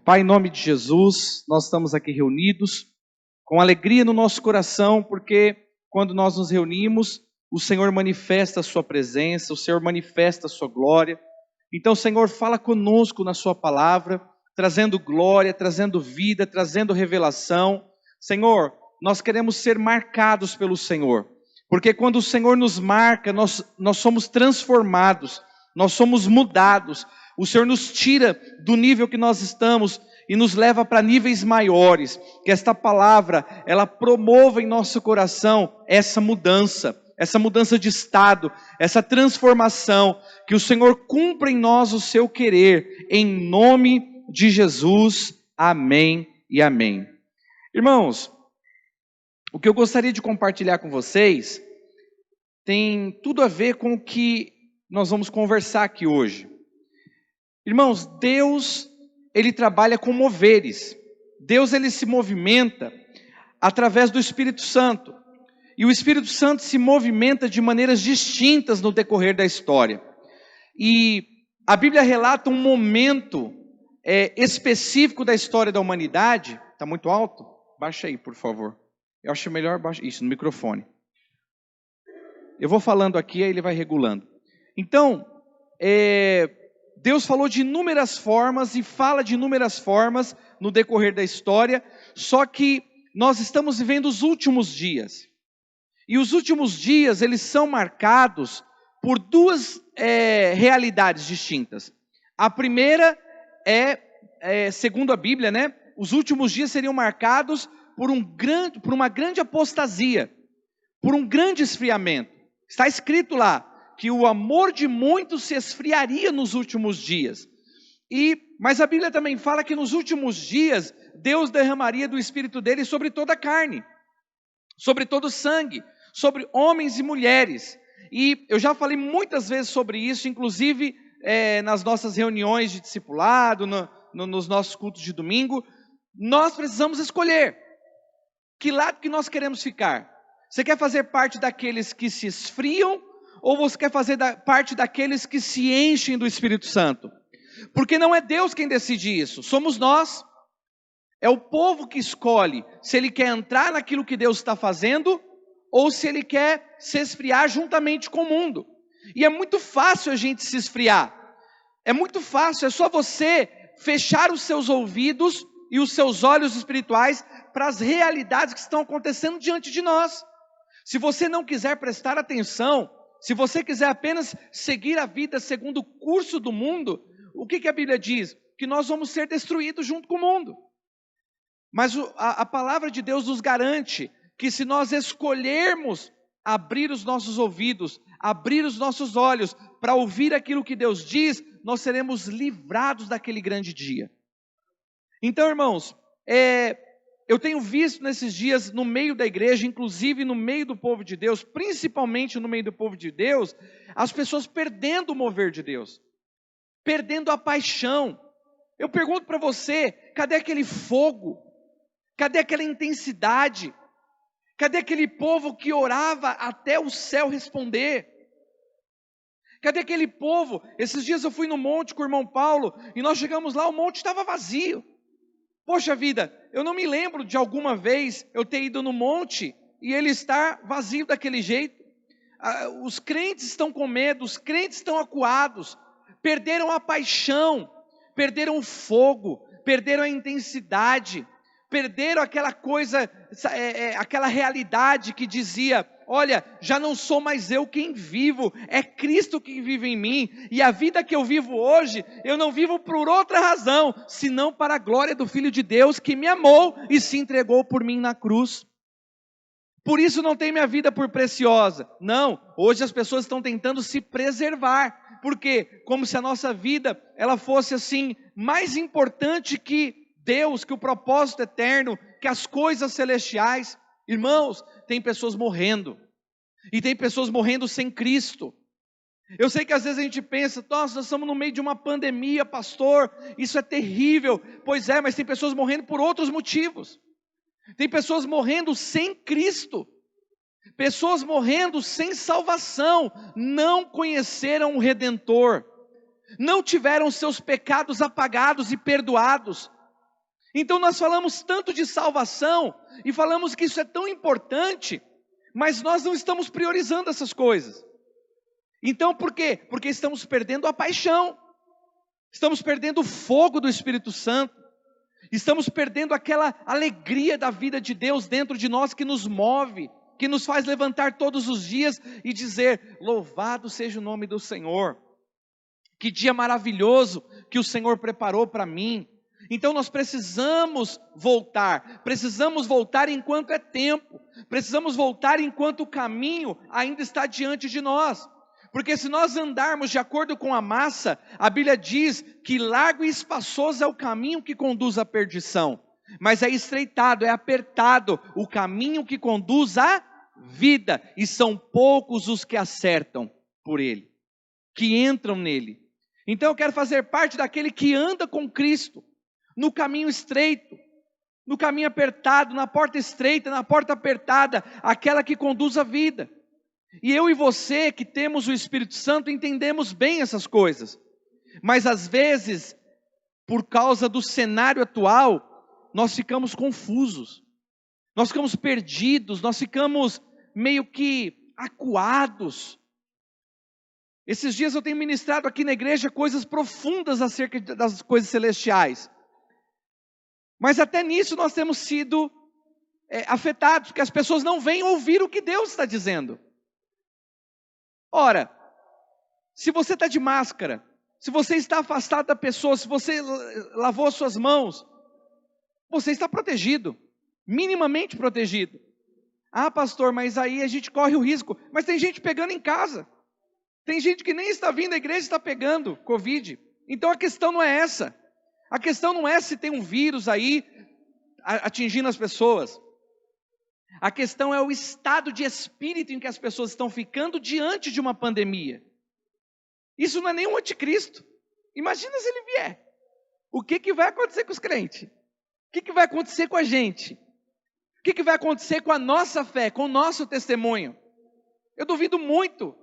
Pai, em nome de Jesus, nós estamos aqui reunidos com alegria no nosso coração, porque quando nós nos reunimos, o Senhor manifesta a sua presença, o Senhor manifesta a sua glória. Então, Senhor, fala conosco na sua palavra, trazendo glória, trazendo vida, trazendo revelação. Senhor, nós queremos ser marcados pelo Senhor, porque quando o Senhor nos marca, nós somos transformados, nós somos mudados. O Senhor nos tira do nível que nós estamos e nos leva para níveis maiores. Que esta palavra, ela promova em nosso coração essa mudança de estado, essa transformação. Que o Senhor cumpra em nós o seu querer, em nome de Jesus. Amém e amém. Irmãos, o que eu gostaria de compartilhar com vocês tem tudo a ver com o que nós vamos conversar aqui hoje. Irmãos, Deus, Ele trabalha com moveres. Deus, Ele se movimenta através do Espírito Santo. E o Espírito Santo se movimenta de maneiras distintas no decorrer da história. E a Bíblia relata um momento específico da história da humanidade. Está muito alto? Baixa aí, por favor. Eu acho melhor baixar isso no microfone. Eu vou falando aqui, aí ele vai regulando. Então, Deus falou de inúmeras formas e fala de inúmeras formas no decorrer da história, só que nós estamos vivendo os últimos dias. E os últimos dias, eles são marcados por duas realidades distintas. A primeira segundo a Bíblia, né? Os últimos dias seriam marcados por uma grande apostasia, por um grande esfriamento. Está escrito lá que o amor de muitos se esfriaria nos últimos dias. Mas a Bíblia também fala que nos últimos dias, Deus derramaria do Espírito dele sobre toda a carne, sobre todo o sangue, sobre homens e mulheres. E eu já falei muitas vezes sobre isso, inclusive nas nossas reuniões de discipulado, nos nossos cultos de domingo. Nós precisamos escolher que lado que nós queremos ficar. Você quer fazer parte daqueles que se esfriam, ou você quer fazer parte daqueles que se enchem do Espírito Santo? Porque não é Deus quem decide isso, somos nós. É o povo que escolhe se ele quer entrar naquilo que Deus está fazendo, ou se ele quer se esfriar juntamente com o mundo. E é muito fácil a gente se esfriar. É muito fácil, é só você fechar os seus ouvidos e os seus olhos espirituais para as realidades que estão acontecendo diante de nós. Se você não quiser prestar atenção, se você quiser apenas seguir a vida segundo o curso do mundo, o que a Bíblia diz? Que nós vamos ser destruídos junto com o mundo. Mas a palavra de Deus nos garante que se nós escolhermos abrir os nossos ouvidos, abrir os nossos olhos para ouvir aquilo que Deus diz, nós seremos livrados daquele grande dia. Então, irmãos, eu tenho visto nesses dias no meio da igreja, inclusive no meio do povo de Deus, principalmente no meio do povo de Deus, as pessoas perdendo o mover de Deus, perdendo a paixão. Eu pergunto para você, cadê aquele fogo? Cadê aquela intensidade? Cadê aquele povo que orava até o céu responder? Cadê aquele povo? Esses dias eu fui no monte com o irmão Paulo, e nós chegamos lá, o monte estava vazio. Poxa vida, eu não me lembro de alguma vez eu ter ido no monte e ele estar vazio daquele jeito. Os crentes estão com medo, os crentes estão acuados, perderam a paixão, perderam o fogo, perderam a intensidade, perderam aquela coisa, aquela realidade que dizia: olha, já não sou mais eu quem vivo, é Cristo quem vive em mim, e a vida que eu vivo hoje, eu não vivo por outra razão, senão para a glória do Filho de Deus, que me amou e se entregou por mim na cruz. Por isso não tenho minha vida por preciosa. Não, hoje as pessoas estão tentando se preservar. Por quê? Como se a nossa vida, ela fosse assim, mais importante que Deus, que o propósito eterno, que as coisas celestiais. Irmãos, tem pessoas morrendo, e tem pessoas morrendo sem Cristo. Eu sei que às vezes a gente pensa: nossa, nós estamos no meio de uma pandemia, pastor, isso é terrível. Pois é, mas tem pessoas morrendo por outros motivos. Tem pessoas morrendo sem Cristo, pessoas morrendo sem salvação, não conheceram o Redentor, não tiveram seus pecados apagados e perdoados. Então nós falamos tanto de salvação e falamos que isso é tão importante, mas nós não estamos priorizando essas coisas. Então por quê? Porque estamos perdendo a paixão, estamos perdendo o fogo do Espírito Santo, estamos perdendo aquela alegria da vida de Deus dentro de nós que nos move, que nos faz levantar todos os dias e dizer: louvado seja o nome do Senhor. Que dia maravilhoso que o Senhor preparou para mim. Então nós precisamos voltar enquanto é tempo, precisamos voltar enquanto o caminho ainda está diante de nós, porque se nós andarmos de acordo com a massa, a Bíblia diz que largo e espaçoso é o caminho que conduz à perdição, mas é estreitado, é apertado o caminho que conduz à vida, e são poucos os que acertam por ele, que entram nele. Então eu quero fazer parte daquele que anda com Cristo, no caminho estreito, no caminho apertado, na porta estreita, na porta apertada, aquela que conduz à vida. E eu e você que temos o Espírito Santo entendemos bem essas coisas, mas às vezes, por causa do cenário atual, nós ficamos confusos, nós ficamos perdidos, nós ficamos meio que acuados. Esses dias eu tenho ministrado aqui na igreja coisas profundas acerca das coisas celestiais. Mas até nisso nós temos sido afetados, porque as pessoas não vêm ouvir o que Deus está dizendo. Ora, se você está de máscara, se você está afastado da pessoa, se você lavou as suas mãos, você está protegido, minimamente protegido. Ah, pastor, mas aí a gente corre o risco. Mas tem gente pegando em casa. Tem gente que nem está vindo à igreja e está pegando Covid. Então a questão não é essa. A questão não é se tem um vírus aí atingindo as pessoas. A questão é o estado de espírito em que as pessoas estão ficando diante de uma pandemia. Isso não é nenhum anticristo. Imagina se ele vier. O que vai acontecer com os crentes? O que vai acontecer com a gente? O que vai acontecer com a nossa fé, com o nosso testemunho? Eu duvido muito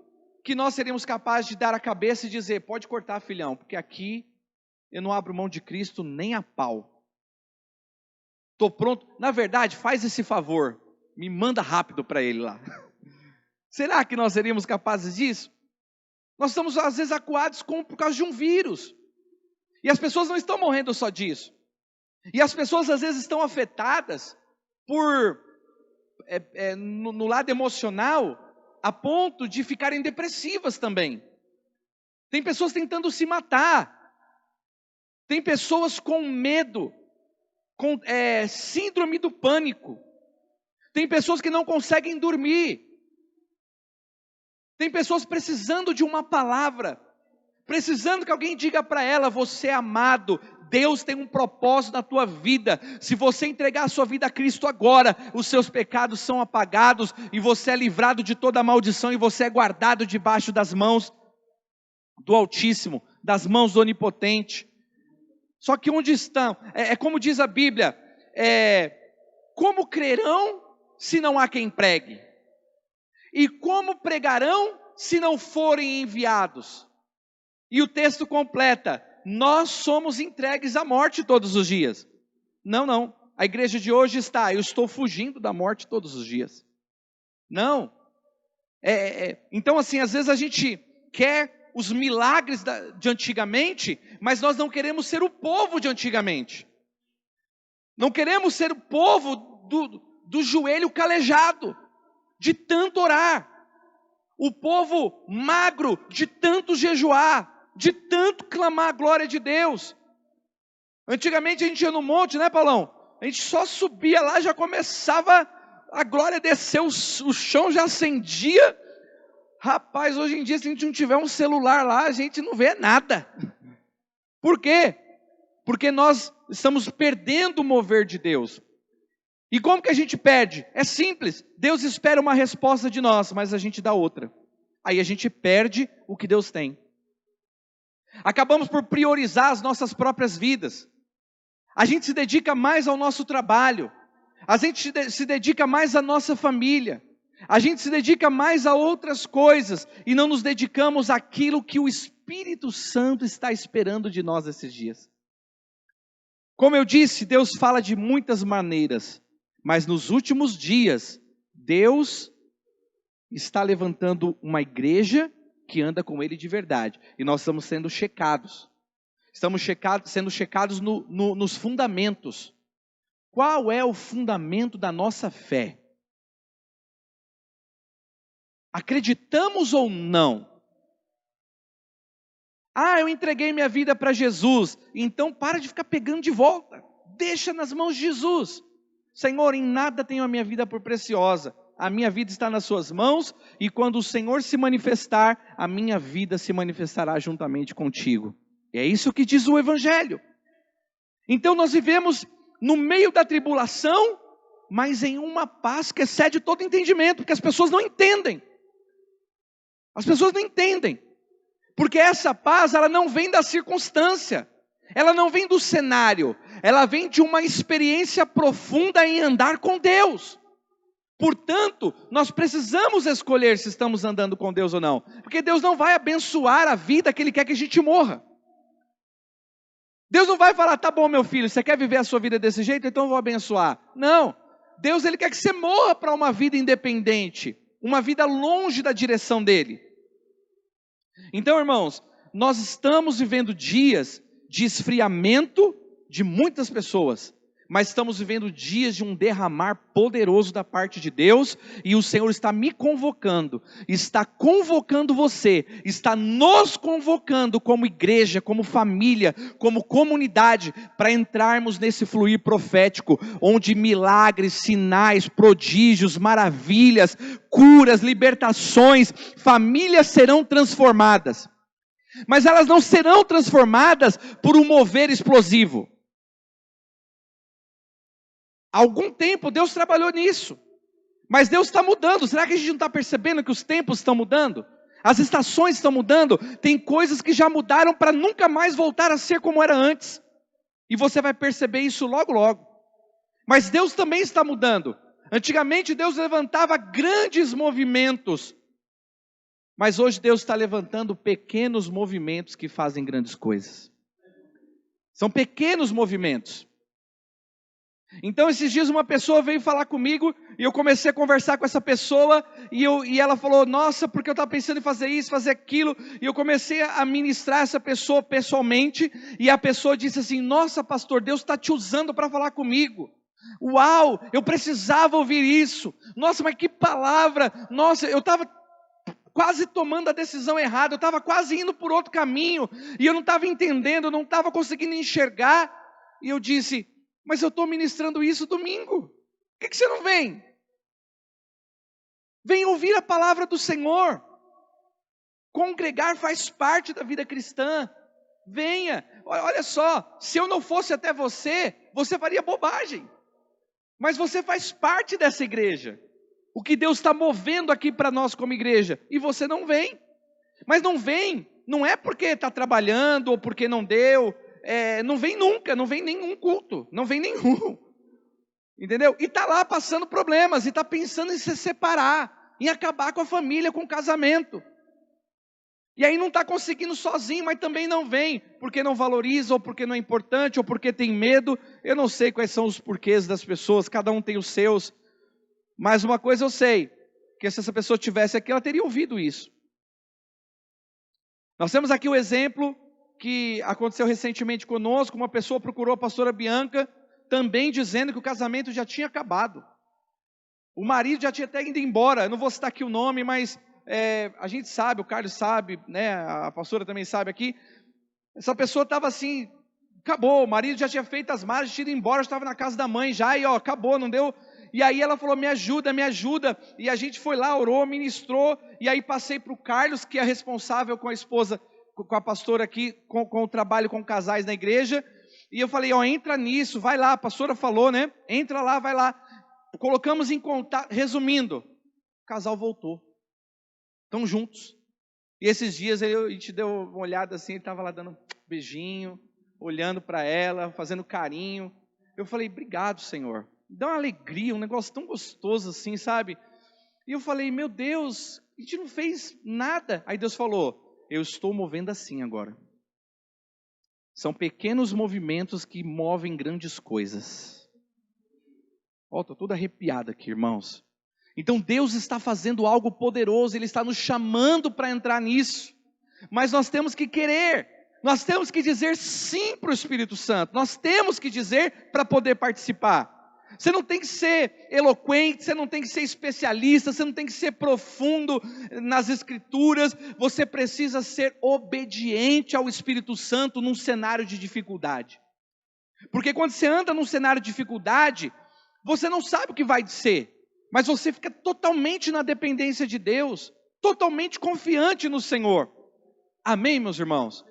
que nós seríamos capazes de dar a cabeça e dizer: pode cortar, filhão, porque aqui eu não abro mão de Cristo nem a pau. Estou pronto. Na verdade, faz esse favor, me manda rápido para ele lá. Será que nós seríamos capazes disso? Nós estamos às vezes acuados por causa de um vírus. E as pessoas não estão morrendo só disso. E as pessoas às vezes estão afetadas no lado emocional, a ponto de ficarem depressivas também. Tem pessoas tentando se matar. Tem pessoas com medo, com síndrome do pânico. Tem pessoas que não conseguem dormir. Tem pessoas precisando de uma palavra, precisando que alguém diga para ela: você é amado, Deus tem um propósito na tua vida. Se você entregar a sua vida a Cristo agora, os seus pecados são apagados, e você é livrado de toda maldição, e você é guardado debaixo das mãos do Altíssimo, das mãos do Onipotente. Só que onde estão? Como diz a Bíblia, como crerão se não há quem pregue? E como pregarão se não forem enviados? E o texto completa: nós somos entregues à morte todos os dias. Não, a igreja de hoje está: eu estou fugindo da morte todos os dias. Não. Então assim, às vezes a gente quer os milagres de antigamente, mas nós não queremos ser o povo de antigamente. Não queremos ser o povo do joelho calejado, de tanto orar. O povo magro, de tanto jejuar, de tanto clamar a glória de Deus. Antigamente a gente ia no monte, né, Paulão? A gente só subia lá, já começava a glória descer, o chão já acendia. Rapaz, hoje em dia, se a gente não tiver um celular lá, a gente não vê nada. Por quê? Porque nós estamos perdendo o mover de Deus. E como que a gente perde? É simples. Deus espera uma resposta de nós, mas a gente dá outra. Aí a gente perde o que Deus tem. Acabamos por priorizar as nossas próprias vidas. A gente se dedica mais ao nosso trabalho. A gente se dedica mais à nossa família. A gente se dedica mais a outras coisas e não nos dedicamos àquilo que o Espírito Santo está esperando de nós esses dias. Como eu disse, Deus fala de muitas maneiras, mas nos últimos dias, Deus está levantando uma igreja que anda com Ele de verdade. E nós estamos sendo checados. Estamos sendo checados nos fundamentos. Qual é o fundamento da nossa fé? Acreditamos ou não? Ah, eu entreguei minha vida para Jesus. Então para de ficar pegando de volta. Deixa nas mãos de Jesus. Senhor, em nada tenho a minha vida por preciosa. A minha vida está nas suas mãos. E quando o Senhor se manifestar, a minha vida se manifestará juntamente contigo. E é isso que diz o Evangelho. Então nós vivemos no meio da tribulação, mas em uma paz que excede todo entendimento. Porque as pessoas não entendem. As pessoas não entendem. Porque essa paz, ela não vem da circunstância, ela não vem do cenário, ela vem de uma experiência profunda em andar com Deus. Portanto, nós precisamos escolher se estamos andando com Deus ou não, porque Deus não vai abençoar a vida que Ele quer que a gente morra. Deus não vai falar, tá bom meu filho, você quer viver a sua vida desse jeito? Então eu vou abençoar. Não, Deus Ele quer que você morra para uma vida independente, uma vida longe da direção dEle. Então, irmãos, nós estamos vivendo dias de esfriamento de muitas pessoas, mas estamos vivendo dias de um derramar poderoso da parte de Deus, e o Senhor está me convocando, está convocando você, está nos convocando como igreja, como família, como comunidade, para entrarmos nesse fluir profético, onde milagres, sinais, prodígios, maravilhas, curas, libertações, famílias serão transformadas. Mas elas não serão transformadas por um mover explosivo. Há algum tempo Deus trabalhou nisso, mas Deus está mudando. Será que a gente não está percebendo que os tempos estão mudando? As estações estão mudando, tem coisas que já mudaram para nunca mais voltar a ser como era antes, e você vai perceber isso logo logo. Mas Deus também está mudando. Antigamente Deus levantava grandes movimentos, mas hoje Deus está levantando pequenos movimentos que fazem grandes coisas. São pequenos movimentos. Então esses dias uma pessoa veio falar comigo, e eu comecei a conversar com essa pessoa, e ela falou, nossa, porque eu estava pensando em fazer isso, fazer aquilo, e eu comecei a ministrar essa pessoa pessoalmente, e a pessoa disse assim, nossa pastor, Deus está te usando para falar comigo. Uau, eu precisava ouvir isso. Nossa, mas que palavra. Nossa, eu estava quase tomando a decisão errada, eu estava quase indo por outro caminho, e eu não estava entendendo, eu não estava conseguindo enxergar. E eu disse, mas eu estou ministrando isso domingo, por que você não vem? Vem ouvir a palavra do Senhor. Congregar faz parte da vida cristã. Venha, olha só, se eu não fosse até você, você faria bobagem. Mas você faz parte dessa igreja. O que Deus está movendo aqui para nós como igreja, e você não vem. Mas não vem, não é porque está trabalhando, ou porque não deu, não vem nunca, não vem nenhum culto, não vem nenhum. Entendeu? E está lá passando problemas, e está pensando em se separar, em acabar com a família, com o casamento. E aí não está conseguindo sozinho, mas também não vem, porque não valoriza, ou porque não é importante, ou porque tem medo. Eu não sei quais são os porquês das pessoas, cada um tem os seus. Mas uma coisa eu sei, que se essa pessoa estivesse aqui, ela teria ouvido isso. Nós temos aqui o exemplo que aconteceu recentemente conosco. Uma pessoa procurou a pastora Bianca, também dizendo que o casamento já tinha acabado. O marido já tinha até ido embora. Eu não vou citar aqui o nome, mas a gente sabe, o Carlos sabe, né, a pastora também sabe aqui. Essa pessoa estava assim, acabou, o marido já tinha feito as malas, tinha ido embora, estava na casa da mãe já, e acabou, não deu. E aí ela falou, me ajuda, e a gente foi lá, orou, ministrou, e aí passei para o Carlos, que é responsável com a esposa, com a pastora aqui, com o trabalho com casais na igreja, e eu falei, entra nisso, vai lá, a pastora falou, né, entra lá, vai lá. Colocamos em contato, resumindo, o casal voltou, estão juntos. E esses dias a gente deu uma olhada assim, ele estava lá dando um beijinho, olhando para ela, fazendo carinho. Eu falei, obrigado, Senhor. Dá uma alegria, um negócio tão gostoso assim, sabe? E eu falei, meu Deus, a gente não fez nada. Aí Deus falou, eu estou movendo assim agora. São pequenos movimentos que movem grandes coisas. Ó, estou todo arrepiado aqui, irmãos. Então Deus está fazendo algo poderoso, Ele está nos chamando para entrar nisso. Mas nós temos que querer, nós temos que dizer sim para o Espírito Santo, nós temos que dizer para poder participar. Você não tem que ser eloquente, você não tem que ser especialista, você não tem que ser profundo nas Escrituras, você precisa ser obediente ao Espírito Santo num cenário de dificuldade. Porque quando você anda num cenário de dificuldade, você não sabe o que vai ser, mas você fica totalmente na dependência de Deus, totalmente confiante no Senhor. Amém, meus irmãos?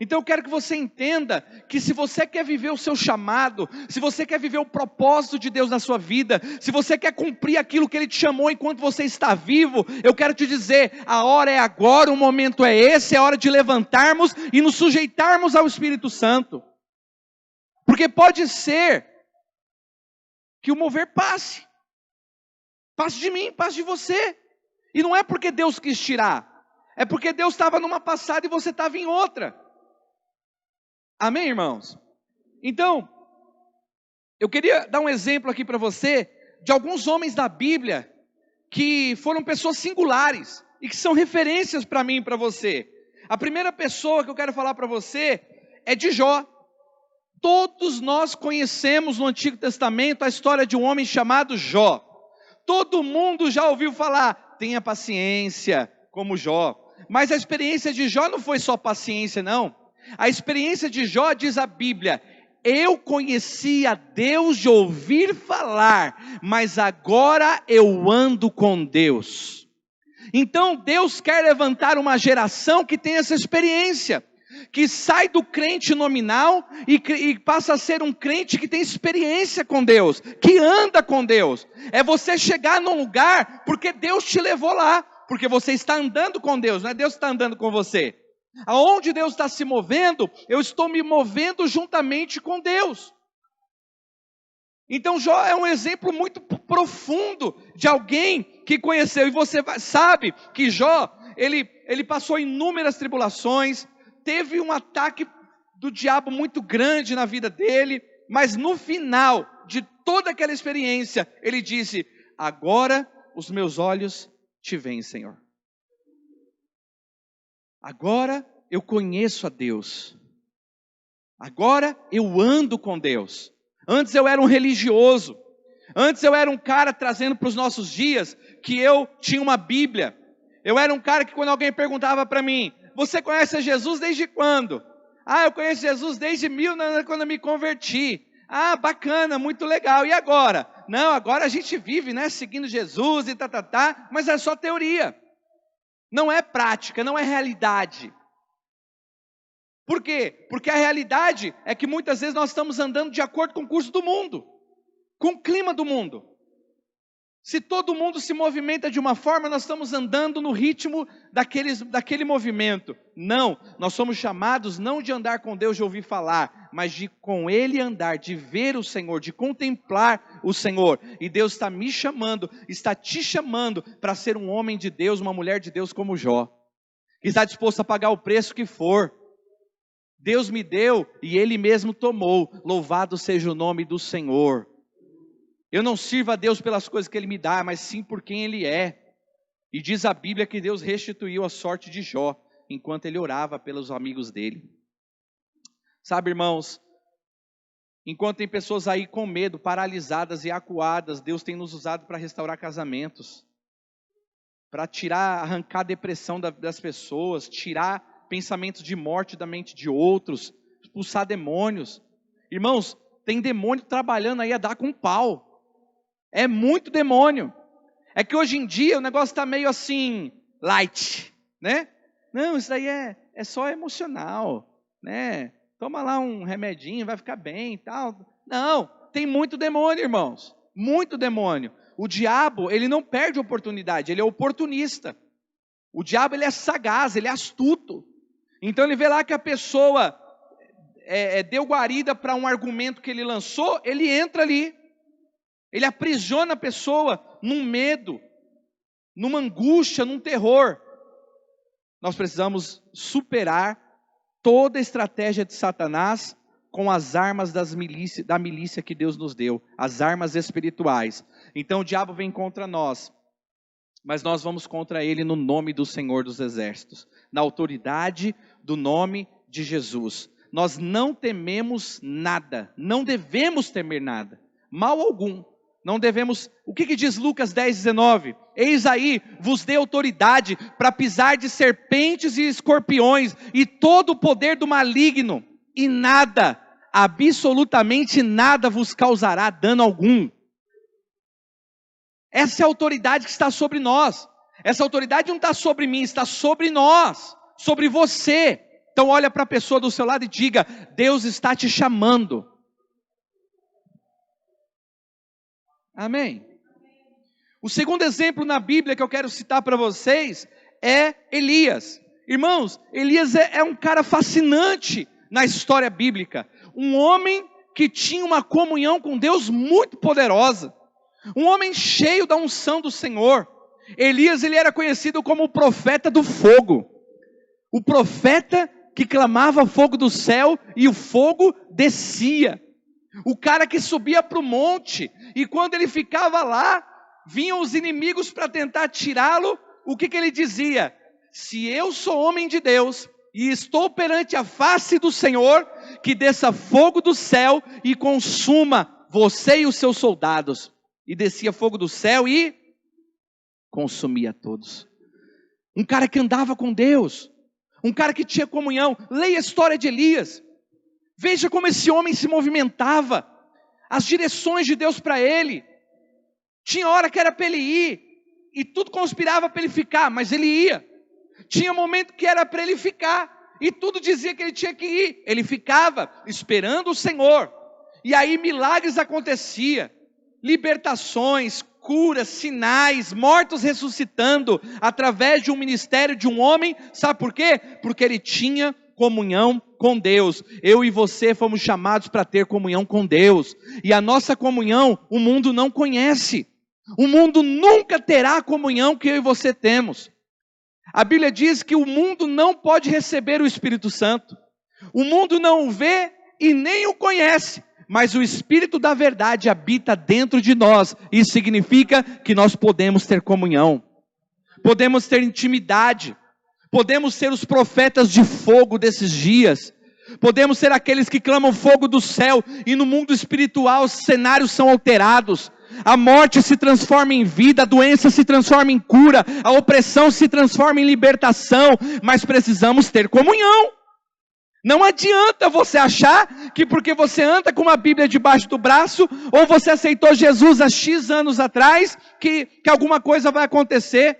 Então eu quero que você entenda que se você quer viver o seu chamado, se você quer viver o propósito de Deus na sua vida, se você quer cumprir aquilo que Ele te chamou enquanto você está vivo, eu quero te dizer, a hora é agora, o momento é esse, é hora de levantarmos e nos sujeitarmos ao Espírito Santo. Porque pode ser que o mover passe de mim, passe de você, e não é porque Deus quis tirar, é porque Deus estava numa passada e você estava em outra. Amém, irmãos? Então, eu queria dar um exemplo aqui para você, de alguns homens da Bíblia, que foram pessoas singulares, e que são referências para mim e para você. A primeira pessoa que eu quero falar para você, é de Jó. Todos nós conhecemos no Antigo Testamento, a história de um homem chamado Jó. Todo mundo já ouviu falar, tenha paciência, como Jó. Mas a experiência de Jó não foi só paciência, não. A experiência de Jó, diz a Bíblia, eu conhecia Deus de ouvir falar, mas agora eu ando com Deus. Então Deus quer levantar uma geração que tem essa experiência, que sai do crente nominal e passa a ser um crente que tem experiência com Deus, que anda com Deus. É você chegar num lugar porque Deus te levou lá, porque você está andando com Deus, não é Deus que está andando com você. Aonde Deus está se movendo, eu estou me movendo juntamente com Deus. Então Jó é um exemplo muito profundo de alguém que conheceu, e você sabe que Jó, ele passou inúmeras tribulações, teve um ataque do diabo muito grande na vida dele, mas no final de toda aquela experiência, ele disse, agora os meus olhos te veem, Senhor. Agora eu conheço a Deus. Agora eu ando com Deus. Antes eu era um religioso. Antes eu era um cara trazendo para os nossos dias que eu tinha uma Bíblia. Eu era um cara que quando alguém perguntava para mim, você conhece Jesus desde quando? Ah, eu conheço Jesus desde quando eu me converti. Ah, bacana, muito legal. E agora? Não, agora a gente vive, né, seguindo Jesus e mas é só teoria. Não é prática, não é realidade. Por quê? Porque a realidade é que muitas vezes nós estamos andando de acordo com o curso do mundo, com o clima do mundo. Se todo mundo se movimenta de uma forma, nós estamos andando no ritmo daquele movimento. Não, nós somos chamados não de andar com Deus, de ouvir falar, mas de com Ele andar, de ver o Senhor, de contemplar o Senhor. E Deus está me chamando, está te chamando para ser um homem de Deus, uma mulher de Deus como Jó, que está disposto a pagar o preço que for. Deus me deu e Ele mesmo tomou, louvado seja o nome do Senhor. Eu não sirvo a Deus pelas coisas que Ele me dá, mas sim por quem Ele é. E diz a Bíblia que Deus restituiu a sorte de Jó, enquanto ele orava pelos amigos dele. Sabe, irmãos, enquanto tem pessoas aí com medo, paralisadas e acuadas, Deus tem nos usado para restaurar casamentos, para arrancar a depressão das pessoas, tirar pensamentos de morte da mente de outros, expulsar demônios. Irmãos, tem demônio trabalhando aí a dar com pau. É muito demônio. É que hoje em dia o negócio está meio assim, light, né? Não, isso daí é só emocional, né? Toma lá um remedinho, vai ficar bem e tal. Não, tem muito demônio, irmãos. Muito demônio. O diabo, ele não perde oportunidade, ele é oportunista. O diabo, ele é sagaz, ele é astuto. Então ele vê lá que a pessoa deu guarida para um argumento que ele lançou, ele entra ali. Ele aprisiona a pessoa num medo, numa angústia, num terror. Nós precisamos superar toda a estratégia de Satanás com as armas da milícia que Deus nos deu, as armas espirituais. Então o diabo vem contra nós, mas nós vamos contra ele no nome do Senhor dos Exércitos, na autoridade do nome de Jesus. Nós não tememos nada, não devemos temer nada, mal algum. Não devemos, o que diz Lucas 10:19? Eis aí, vos dei autoridade para pisar de serpentes e escorpiões e todo o poder do maligno, e nada, absolutamente nada vos causará dano algum. Essa é a autoridade que está sobre nós. Essa autoridade não está sobre mim, está sobre nós, sobre você. Então olha para a pessoa do seu lado e diga: Deus está te chamando. Amém? O segundo exemplo na Bíblia que eu quero citar para vocês é Elias. Irmãos, Elias é um cara fascinante na história bíblica. Um homem que tinha uma comunhão com Deus muito poderosa. Um homem cheio da unção do Senhor. Elias, ele era conhecido como o profeta do fogo. O profeta que clamava fogo do céu e o fogo descia. O cara que subia para o monte, e quando ele ficava lá, vinham os inimigos para tentar tirá-lo. O que ele dizia? Se eu sou homem de Deus, e estou perante a face do Senhor, que desça fogo do céu e consuma você e os seus soldados. E descia fogo do céu e consumia todos. Um cara que andava com Deus, um cara que tinha comunhão. Leia a história de Elias. Veja como esse homem se movimentava, as direções de Deus para ele. Tinha hora que era para ele ir, e tudo conspirava para ele ficar, mas ele ia. Tinha momento que era para ele ficar, e tudo dizia que ele tinha que ir. Ele ficava esperando o Senhor, e aí milagres aconteciam, libertações, curas, sinais, mortos ressuscitando, através de um ministério de um homem. Sabe por quê? Porque ele tinha comunhão com Deus. Eu e você fomos chamados para ter comunhão com Deus, e a nossa comunhão o mundo não conhece. O mundo nunca terá a comunhão que eu e você temos. A Bíblia diz que o mundo não pode receber o Espírito Santo. O mundo não o vê e nem o conhece, mas o Espírito da verdade habita dentro de nós. Isso significa que nós podemos ter comunhão, podemos ter intimidade. Podemos ser os profetas de fogo desses dias. Podemos ser aqueles que clamam fogo do céu. E no mundo espiritual os cenários são alterados. A morte se transforma em vida. A doença se transforma em cura. A opressão se transforma em libertação. Mas precisamos ter comunhão. Não adianta você achar que porque você anda com uma Bíblia debaixo do braço, ou você aceitou Jesus há X anos atrás, que alguma coisa vai acontecer.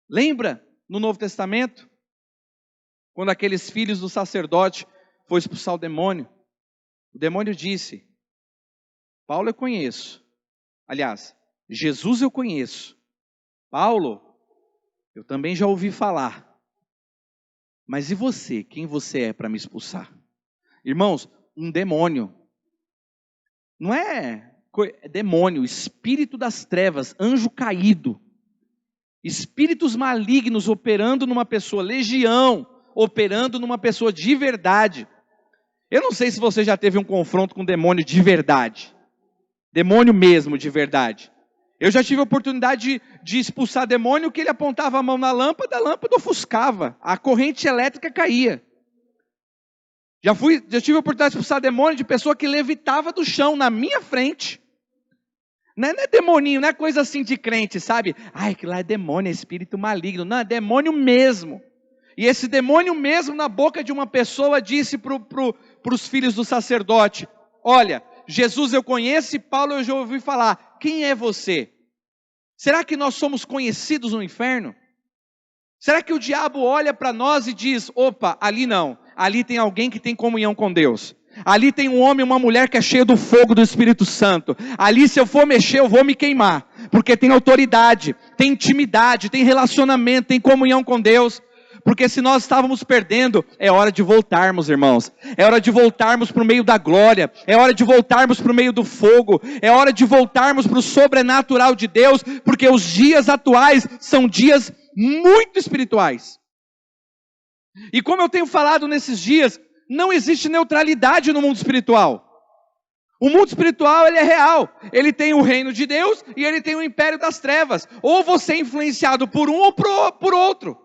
Lembra? No Novo Testamento, quando aqueles filhos do sacerdote foram expulsar o demônio disse: Paulo eu conheço, aliás, Jesus eu conheço, Paulo eu também já ouvi falar, mas e você? Quem você é para me expulsar? Irmãos, um demônio, não é demônio, espírito das trevas, anjo caído, espíritos malignos operando numa pessoa, legião operando numa pessoa de verdade. Eu não sei se você já teve um confronto com um demônio de verdade, demônio mesmo de verdade. Eu já tive a oportunidade de expulsar demônio que ele apontava a mão na lâmpada, a lâmpada ofuscava, a corrente elétrica caía. Já tive a oportunidade de expulsar demônio de pessoa que levitava do chão na minha frente. Não é demoninho, não é coisa assim de crente, sabe? Ai, que lá é demônio, é espírito maligno. Não, é demônio mesmo. E esse demônio mesmo na boca de uma pessoa disse para os filhos do sacerdote: olha, Jesus eu conheço e Paulo eu já ouvi falar. Quem é você? Será que nós somos conhecidos no inferno? Será que o diabo olha para nós e diz: opa, ali não, ali tem alguém que tem comunhão com Deus. Ali tem um homem e uma mulher que é cheio do fogo do Espírito Santo. Ali se eu for mexer eu vou me queimar. Porque tem autoridade, tem intimidade, tem relacionamento, tem comunhão com Deus. Porque se nós estávamos perdendo, é hora de voltarmos, irmãos. É hora de voltarmos para o meio da glória. É hora de voltarmos para o meio do fogo. É hora de voltarmos para o sobrenatural de Deus. Porque os dias atuais são dias muito espirituais. E como eu tenho falado nesses dias, não existe neutralidade no mundo espiritual. O mundo espiritual, ele é real. Ele tem o reino de Deus e ele tem o império das trevas. Ou você é influenciado por um ou por outro.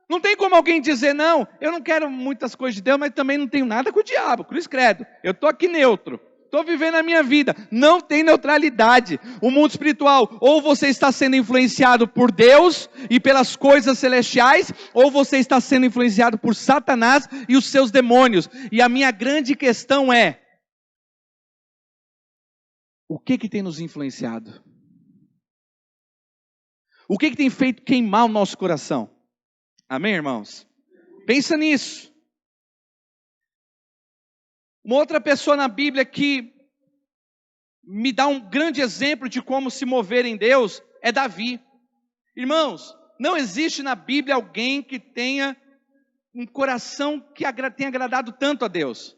Não tem como alguém dizer, não, eu não quero muitas coisas de Deus, mas também não tenho nada com o diabo. Cruz credo, eu estou aqui neutro. Estou vivendo a minha vida. Não tem neutralidade. O mundo espiritual, ou você está sendo influenciado por Deus e pelas coisas celestiais, ou você está sendo influenciado por Satanás e os seus demônios. E a minha grande questão é, o que tem nos influenciado? O que tem feito queimar o nosso coração? Amém, irmãos? Pensa nisso. Uma outra pessoa na Bíblia que me dá um grande exemplo de como se mover em Deus é Davi. Irmãos, não existe na Bíblia alguém que tenha um coração que tenha agradado tanto a Deus.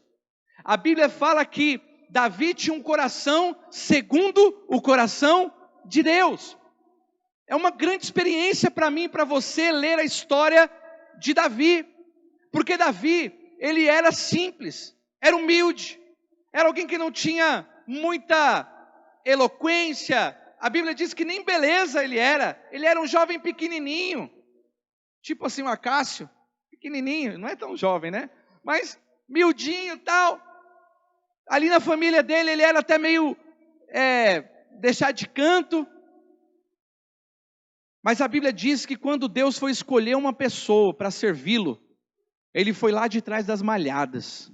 A Bíblia fala que Davi tinha um coração segundo o coração de Deus. É uma grande experiência para mim e para você ler a história de Davi. Porque Davi, ele era simples, era humilde, era alguém que não tinha muita eloquência. A Bíblia diz que nem beleza ele era um jovem pequenininho, tipo assim um Acácio, pequenininho, não é tão jovem, né? Mas miudinho e tal. Ali na família dele ele era até meio deixado de canto. Mas a Bíblia diz que quando Deus foi escolher uma pessoa para servi-lo, ele foi lá de trás das malhadas.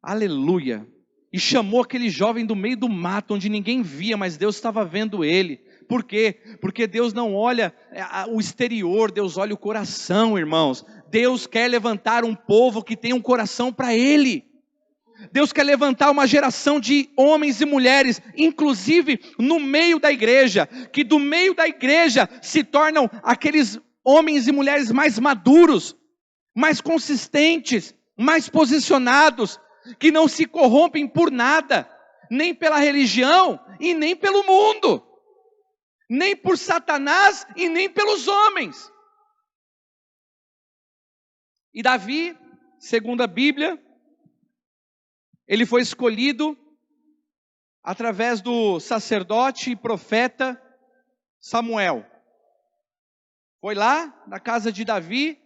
Aleluia. E chamou aquele jovem do meio do mato, onde ninguém via, mas Deus estava vendo ele. Por quê? Porque Deus não olha o exterior, Deus olha o coração, irmãos. Deus quer levantar um povo que tem um coração para Ele. Deus quer levantar uma geração de homens e mulheres, inclusive no meio da igreja, que do meio da igreja se tornam aqueles homens e mulheres mais maduros, mais consistentes, mais posicionados, que não se corrompem por nada, nem pela religião e nem pelo mundo, nem por Satanás e nem pelos homens. E Davi, segundo a Bíblia, ele foi escolhido através do sacerdote e profeta Samuel. Foi lá na casa de Davi,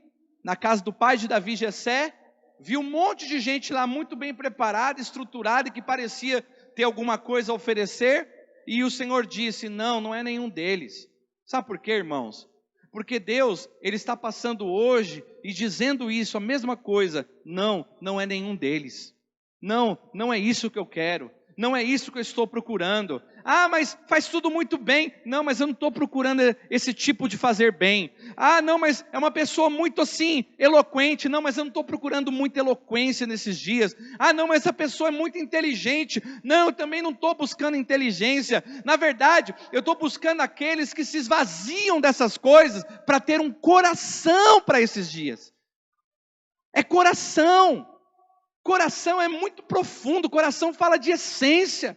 na casa do pai de Davi, Jessé, viu um monte de gente lá muito bem preparada, estruturada, que parecia ter alguma coisa a oferecer, e o Senhor disse, não é nenhum deles. Sabe por quê, irmãos? Porque Deus, Ele está passando hoje e dizendo isso, a mesma coisa, não é nenhum deles. Não é isso que eu quero, não é isso que eu estou procurando. Ah, mas faz tudo muito bem. Não, mas eu não estou procurando esse tipo de fazer bem. Ah, não, mas é uma pessoa muito assim, eloquente. Não, mas eu não estou procurando muita eloquência nesses dias. Ah, não, mas essa pessoa é muito inteligente. Não, eu também não estou buscando inteligência. Na verdade, eu estou buscando aqueles que se esvaziam dessas coisas para ter um coração para esses dias. É coração. Coração é muito profundo, coração fala de essência,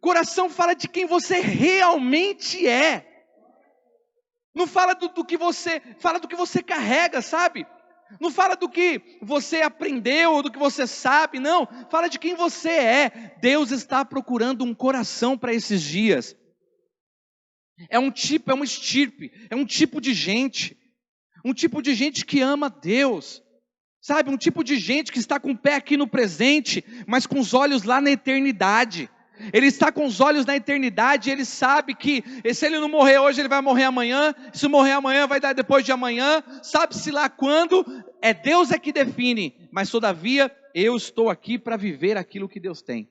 coração fala de quem você realmente é, não fala do que você, fala do que você carrega, sabe? Não fala do que você aprendeu ou do que você sabe, não, fala de quem você é. Deus está procurando um coração para esses dias, é uma estirpe, é um tipo de gente que ama Deus. Sabe, um tipo de gente que está com o pé aqui no presente, mas com os olhos lá na eternidade. Ele está com os olhos na eternidade, ele sabe que se ele não morrer hoje, ele vai morrer amanhã. Se morrer amanhã, vai dar depois de amanhã. Sabe-se lá quando, Deus é que define. Mas todavia, eu estou aqui para viver aquilo que Deus tem.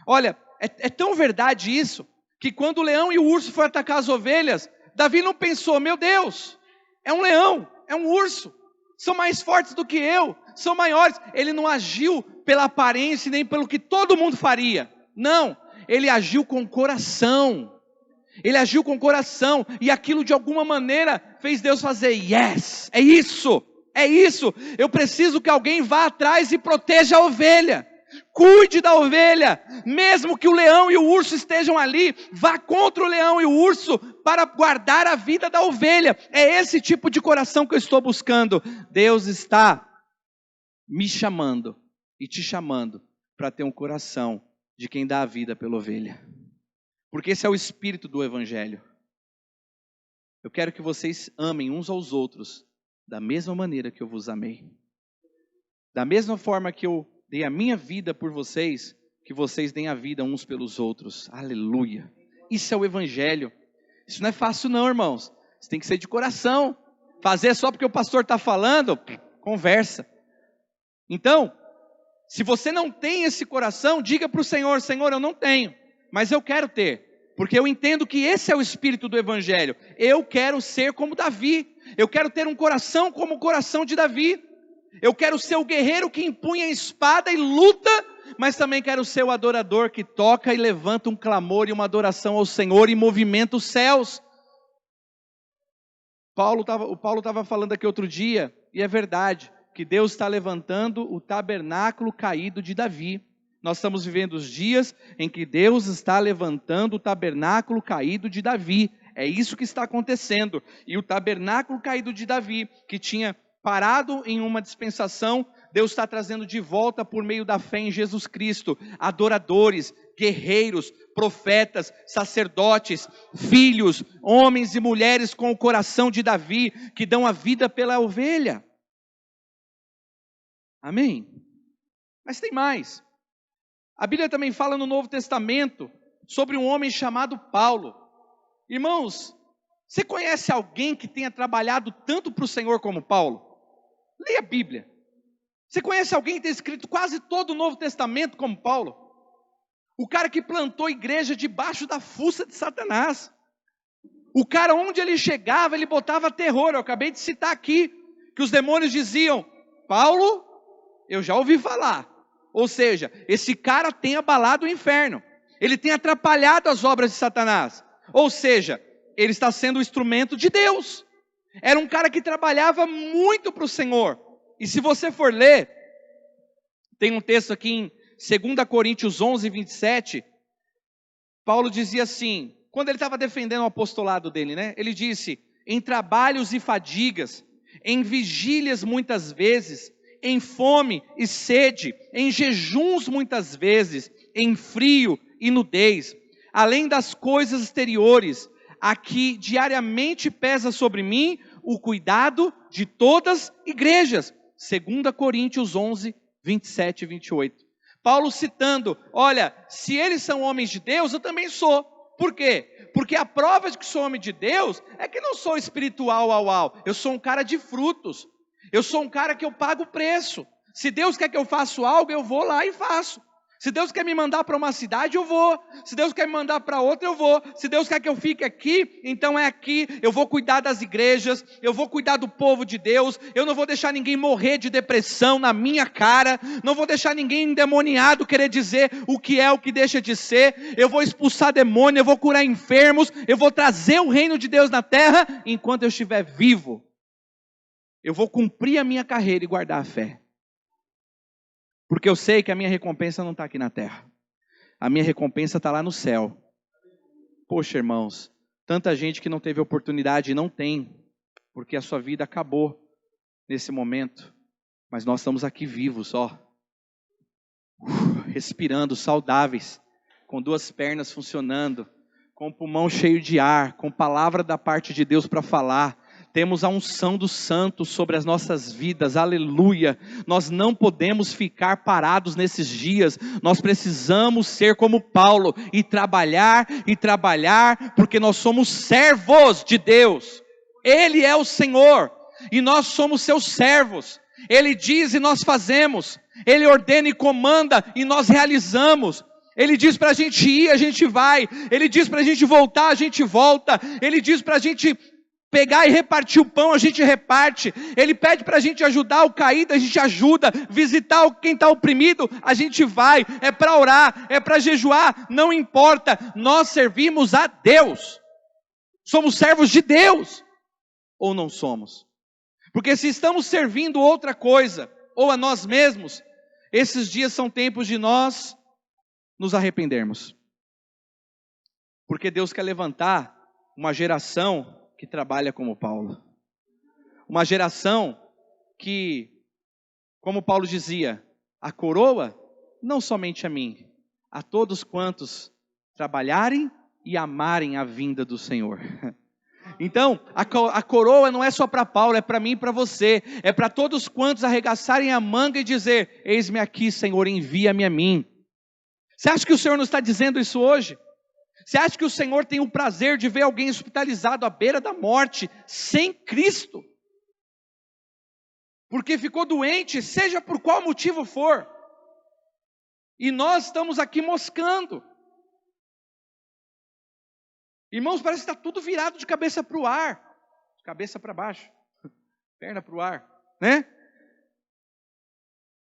Olha, é tão verdade isso, que quando o leão e o urso foram atacar as ovelhas, Davi não pensou, meu Deus, é um leão, é um urso. São mais fortes do que eu, são maiores. Ele não agiu pela aparência nem pelo que todo mundo faria. Não, ele agiu com o coração. Ele agiu com o coração. E aquilo de alguma maneira fez Deus fazer, yes, é isso. Eu preciso que alguém vá atrás e proteja a ovelha. Cuide da ovelha, mesmo que o leão e o urso estejam ali, vá contra o leão e o urso para guardar a vida da ovelha. É esse tipo de coração que eu estou buscando. Deus está me chamando e te chamando para ter um coração de quem dá a vida pela ovelha. Porque esse é o espírito do evangelho. Eu quero que vocês amem uns aos outros da mesma maneira que eu vos amei. Da mesma forma que eu dei a minha vida por vocês, que vocês deem a vida uns pelos outros. Aleluia. Isso é o evangelho. Isso não é fácil não, irmãos. Isso tem que ser de coração. Fazer só porque o pastor está falando, conversa. Então, se você não tem esse coração, diga para o Senhor: Senhor, eu não tenho, mas eu quero ter. Porque eu entendo que esse é o espírito do evangelho. Eu quero ser como Davi. Eu quero ter um coração como o coração de Davi. Eu quero ser o guerreiro que empunha a espada e luta, mas também quero ser o adorador que toca e levanta um clamor e uma adoração ao Senhor e movimenta os céus. O Paulo estava falando aqui outro dia, e é verdade, que Deus está levantando o tabernáculo caído de Davi. Nós estamos vivendo os dias em que Deus está levantando o tabernáculo caído de Davi. É isso que está acontecendo. E o tabernáculo caído de Davi, que tinha parado em uma dispensação, Deus está trazendo de volta por meio da fé em Jesus Cristo, adoradores, guerreiros, profetas, sacerdotes, filhos, homens e mulheres com o coração de Davi, que dão a vida pela ovelha. Amém? Mas tem mais. A Bíblia também fala no Novo Testamento sobre um homem chamado Paulo. Irmãos, você conhece alguém que tenha trabalhado tanto para o Senhor como Paulo? Leia a Bíblia. Você conhece alguém que tenha escrito quase todo o Novo Testamento como Paulo? O cara que plantou igreja debaixo da fuça de Satanás. O cara, onde ele chegava, ele botava terror. Eu acabei de citar aqui, que os demônios diziam: Paulo, eu já ouvi falar. Ou seja, esse cara tem abalado o inferno. Ele tem atrapalhado as obras de Satanás. Ou seja, ele está sendo o instrumento de Deus. Era um cara que trabalhava muito para o Senhor. E se você for ler, tem um texto aqui em 2 Coríntios 11, 27. Paulo dizia assim, quando ele estava defendendo o apostolado dele, né? Ele disse: em trabalhos e fadigas, em vigílias muitas vezes, em fome e sede, em jejuns muitas vezes, em frio e nudez, além das coisas exteriores, aqui diariamente pesa sobre mim o cuidado de todas as igrejas. 2 Coríntios 11, 27 e 28. Paulo citando: olha, se eles são homens de Deus, eu também sou. Por quê? Porque a prova de que sou homem de Deus é que não sou espiritual, eu sou um cara de frutos. Eu sou um cara que eu pago o preço. Se Deus quer que eu faça algo, eu vou lá e faço. Se Deus quer me mandar para uma cidade, eu vou. Se Deus quer me mandar para outra, eu vou. Se Deus quer que eu fique aqui, então é aqui. Eu vou cuidar das igrejas, eu vou cuidar do povo de Deus. Eu não vou deixar ninguém morrer de depressão na minha cara. Não vou deixar ninguém endemoniado querer dizer o que é, o que deixa de ser. Eu vou expulsar demônio, eu vou curar enfermos. Eu vou trazer o reino de Deus na terra enquanto eu estiver vivo. Eu vou cumprir a minha carreira e guardar a fé. Porque eu sei que a minha recompensa não está aqui na terra. A minha recompensa está lá no céu. Poxa, irmãos, tanta gente que não teve oportunidade e não tem, porque a sua vida acabou nesse momento. Mas nós estamos aqui vivos, ó. Respirando, saudáveis, com duas pernas funcionando, com o pulmão cheio de ar, com palavra da parte de Deus para falar. Temos a unção dos santos sobre as nossas vidas, aleluia. Nós não podemos ficar parados nesses dias, nós precisamos ser como Paulo, e trabalhar, porque nós somos servos de Deus. Ele é o Senhor, e nós somos seus servos. Ele diz e nós fazemos, Ele ordena e comanda e nós realizamos. Ele diz para a gente ir, a gente vai. Ele diz para a gente voltar, a gente volta. Ele diz para a gente pegar e repartir o pão, a gente reparte. Ele pede para a gente ajudar o caído, a gente ajuda. Visitar quem está oprimido, a gente vai. É para orar, é para jejuar, não importa. Nós servimos a Deus. Somos servos de Deus. Ou não somos? Porque se estamos servindo outra coisa, ou a nós mesmos, Esses dias são tempos de nós nos arrependermos. Porque Deus quer levantar uma geração que trabalha como Paulo. Uma geração que, como Paulo dizia, a coroa não somente a mim, a todos quantos trabalharem e amarem a vinda do Senhor. Então, a coroa não é só para Paulo, é para mim e para você. É para todos quantos arregaçarem a manga e dizer: eis-me aqui, Senhor, envia-me a mim. Você acha que o Senhor não está dizendo isso hoje? Você acha que o Senhor tem o prazer de ver alguém hospitalizado à beira da morte, sem Cristo? Porque ficou doente, seja por qual motivo for. E nós estamos aqui moscando. Irmãos, parece que está tudo virado de cabeça para o ar. De cabeça para baixo. Perna para o ar. Né?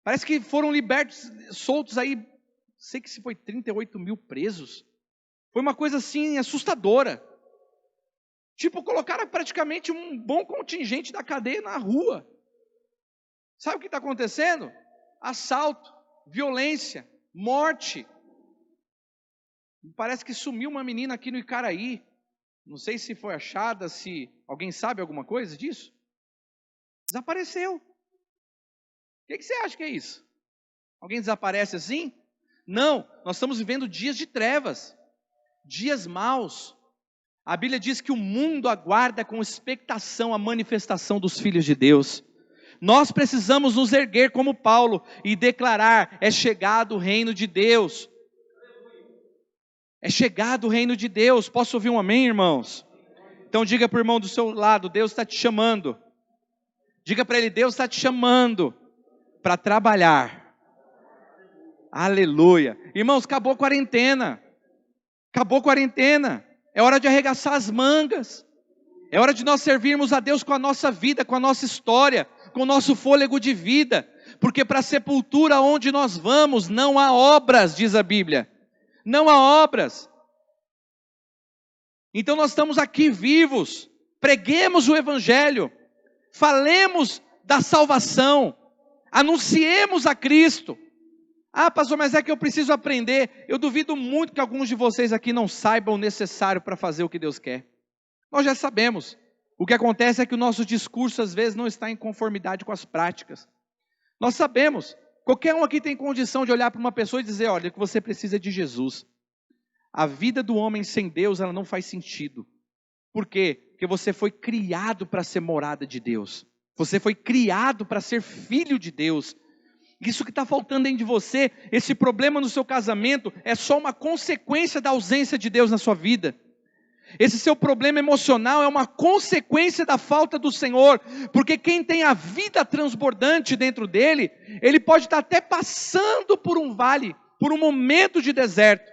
Parece que foram libertos, soltos aí. Sei que se foi 38 mil presos. Foi uma coisa assim assustadora. Tipo, colocaram praticamente um bom contingente da cadeia na rua. Sabe o que está acontecendo? Assalto, violência, morte. Parece que sumiu uma menina aqui no Icaraí. Não sei se foi achada, se alguém sabe alguma coisa disso. Desapareceu. O que você acha que é isso? Alguém desaparece assim? Não, nós estamos vivendo dias de trevas, dias maus. A Bíblia diz que o mundo aguarda com expectação a manifestação dos filhos de Deus. Nós precisamos nos erguer como Paulo e declarar: é chegado o reino de Deus. É chegado o reino de Deus. Posso ouvir um amém, irmãos? Então diga para o irmão do seu lado: Deus está te chamando. Diga para ele: Deus está te chamando para trabalhar. Aleluia. Irmãos, acabou a quarentena. Acabou a quarentena. É hora de arregaçar as mangas. É hora de nós servirmos a Deus com a nossa vida, com a nossa história, com o nosso fôlego de vida. Porque para a sepultura onde nós vamos não há obras, diz a Bíblia. Não há obras. Então nós estamos aqui vivos. Preguemos o Evangelho. Falemos da salvação. Anunciemos a Cristo. Ah, pastor, mas é que eu preciso aprender. Eu duvido muito que alguns de vocês aqui não saibam o necessário para fazer o que Deus quer. Nós já sabemos. O que acontece é que o nosso discurso às vezes não está em conformidade com as práticas. Nós sabemos. Qualquer um aqui tem condição de olhar para uma pessoa e dizer: olha, que você precisa de Jesus. A vida do homem sem Deus, ela não faz sentido. Por quê? Porque você foi criado para ser morada de Deus. Você foi criado para ser filho de Deus. Isso que está faltando dentro de você, esse problema no seu casamento, é só uma consequência da ausência de Deus na sua vida. Esse seu problema emocional é uma consequência da falta do Senhor, porque quem tem a vida transbordante dentro dele, ele pode estar até passando por um vale, por um momento de deserto,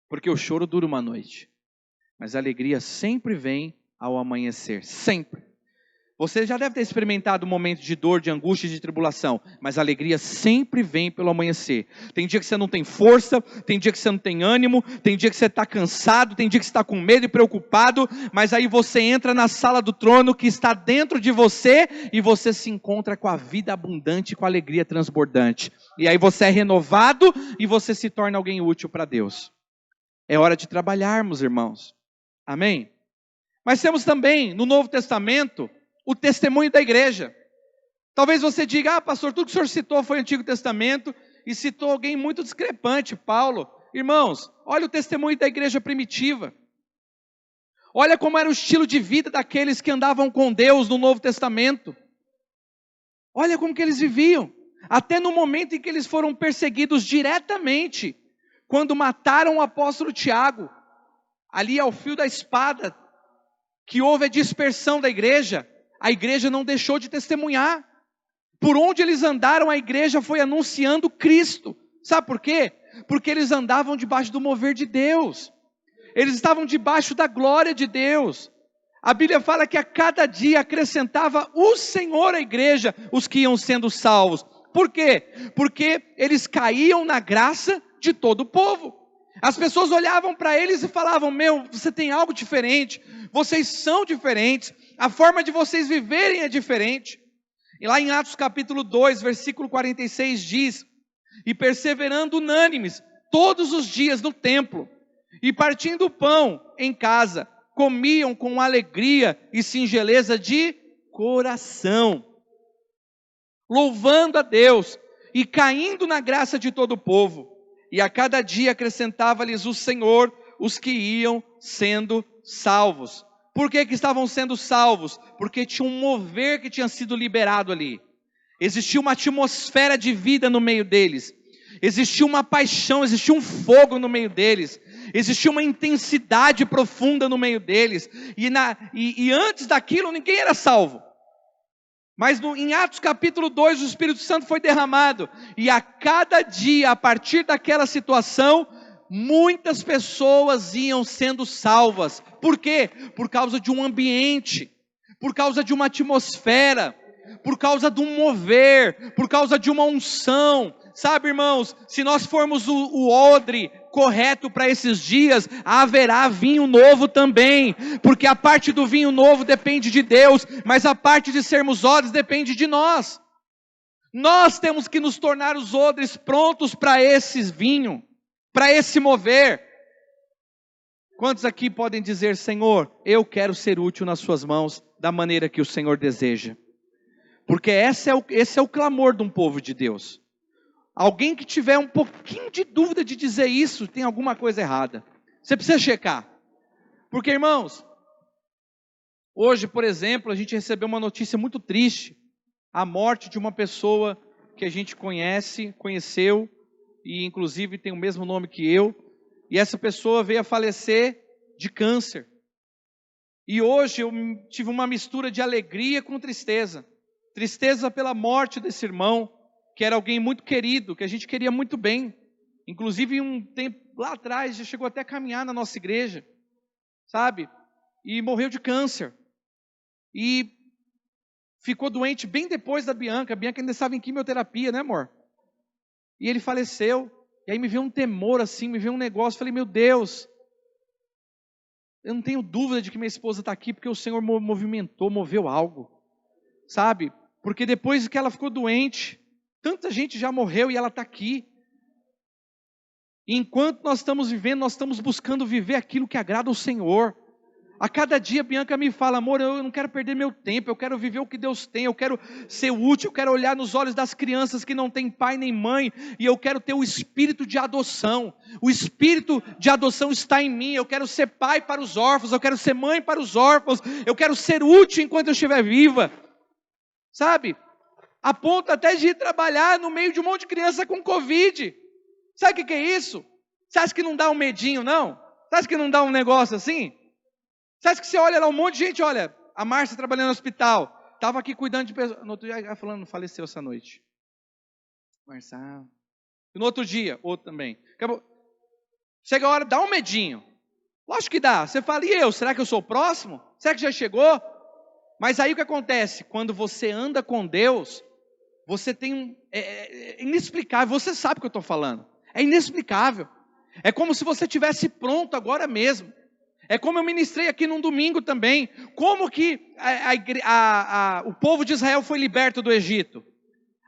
porque o choro dura uma noite, mas a alegria sempre vem ao amanhecer, sempre. Você já deve ter experimentado um momento de dor, de angústia e de tribulação, mas a alegria sempre vem pelo amanhecer. Tem dia que você não tem força, tem dia que você não tem ânimo, tem dia que você está cansado, tem dia que você está com medo e preocupado, mas aí você entra na sala do trono que está dentro de você e você se encontra com a vida abundante, com a alegria transbordante. E aí você é renovado e você se torna alguém útil para Deus. É hora de trabalharmos, irmãos. Amém? Mas temos também no Novo Testamento o testemunho da igreja. Talvez você diga: ah, pastor, tudo que o senhor citou foi o Antigo Testamento e citou alguém muito discrepante, Paulo. Irmãos, olha o testemunho da igreja primitiva. Olha como era o estilo de vida daqueles que andavam com Deus no Novo Testamento. Olha como que eles viviam. Até no momento em que eles foram perseguidos diretamente, quando mataram o apóstolo Tiago, ali ao fio da espada, que houve a dispersão da igreja, a igreja não deixou de testemunhar. Por onde eles andaram, a igreja foi anunciando Cristo. Sabe por quê? Porque eles andavam debaixo do mover de Deus. Eles estavam debaixo da glória de Deus. A Bíblia fala que a cada dia acrescentava o Senhor à igreja os que iam sendo salvos. Por quê? Porque eles caíam na graça de todo o povo. As pessoas olhavam para eles e falavam: meu, você tem algo diferente, vocês são diferentes, a forma de vocês viverem é diferente. E lá em Atos capítulo 2, versículo 46 diz: e perseverando unânimes todos os dias no templo, e partindo o pão em casa, comiam com alegria e singeleza de coração, louvando a Deus e caindo na graça de todo o povo. E a cada dia acrescentava-lhes o Senhor os que iam sendo salvos. Por que estavam sendo salvos? Porque tinha um mover que tinha sido liberado ali. Existia uma atmosfera de vida no meio deles. Existia uma paixão, existia um fogo no meio deles. Existia uma intensidade profunda no meio deles. E antes daquilo ninguém era salvo. Mas em Atos capítulo 2 o Espírito Santo foi derramado. E a cada dia, a partir daquela situação, muitas pessoas iam sendo salvas. Por quê? Por causa de um ambiente, por causa de uma atmosfera, por causa de um mover, por causa de uma unção. Sabe, irmãos, se nós formos o odre correto para esses dias, haverá vinho novo também, porque a parte do vinho novo depende de Deus, mas a parte de sermos odres depende de nós. Nós temos que nos tornar os odres prontos para esse vinho, para esse mover. Quantos aqui podem dizer: Senhor, eu quero ser útil nas suas mãos, da maneira que o Senhor deseja? Porque esse é o clamor de um povo de Deus. Alguém que tiver um pouquinho de dúvida de dizer isso, tem alguma coisa errada. Você precisa checar. Porque, irmãos, hoje, por exemplo, a gente recebeu uma notícia muito triste. A morte de uma pessoa que a gente conheceu, e inclusive tem o mesmo nome que eu. E essa pessoa veio a falecer de câncer. E hoje eu tive uma mistura de alegria com tristeza. Tristeza pela morte desse irmão, que era alguém muito querido, que a gente queria muito bem. Inclusive, um tempo lá atrás, já chegou até a caminhar na nossa igreja, sabe? E morreu de câncer. E ficou doente bem depois da Bianca. A Bianca ainda estava em quimioterapia, né, amor? E ele faleceu. E aí me veio um temor assim, me veio um negócio. Falei: meu Deus, eu não tenho dúvida de que minha esposa está aqui, porque o Senhor moveu algo, sabe? Porque depois que ela ficou doente, tanta gente já morreu e ela está aqui. E enquanto nós estamos vivendo, nós estamos buscando viver aquilo que agrada ao Senhor. A cada dia Bianca me fala: amor, eu não quero perder meu tempo, eu quero viver o que Deus tem, eu quero ser útil, eu quero olhar nos olhos das crianças que não têm pai nem mãe, e eu quero ter o espírito de adoção. O espírito de adoção está em mim. Eu quero ser pai para os órfãos, eu quero ser mãe para os órfãos, eu quero ser útil enquanto eu estiver viva. Sabe? A ponto até de ir trabalhar no meio de um monte de criança com Covid. Sabe o que é isso? Você acha que não dá um medinho, não? Você acha que não dá um negócio assim? Você acha que você olha lá um monte de gente? Olha, a Márcia trabalhando no hospital, estava aqui cuidando de pessoas. No outro dia, falando, faleceu essa noite. Marçal. E no outro dia, outro também. Acabou. Chega a hora, dá um medinho. Lógico que dá. Você fala: e eu? Será que eu sou o próximo? Será que já chegou? Mas aí o que acontece? Quando você anda com Deus, você tem é inexplicável. Você sabe o que eu estou falando. É inexplicável. É como se você estivesse pronto agora mesmo. É como eu ministrei aqui num domingo também. Como que o povo de Israel foi liberto do Egito?